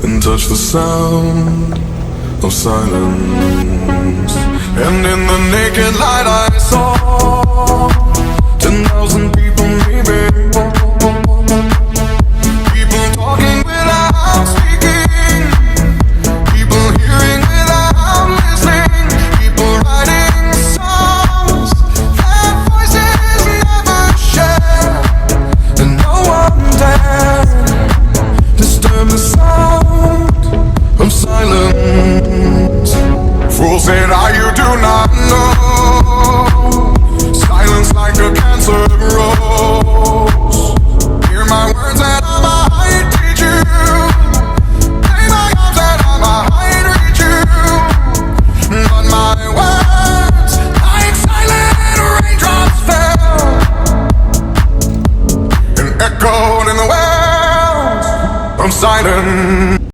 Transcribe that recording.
and touch the sound of silence. And in the naked light I saw 10,000 people maybe, people talking without speaking, people hearing without listening, people writing songs that voices never share, and no one dared disturb the sound of silence. Fool said, you do not know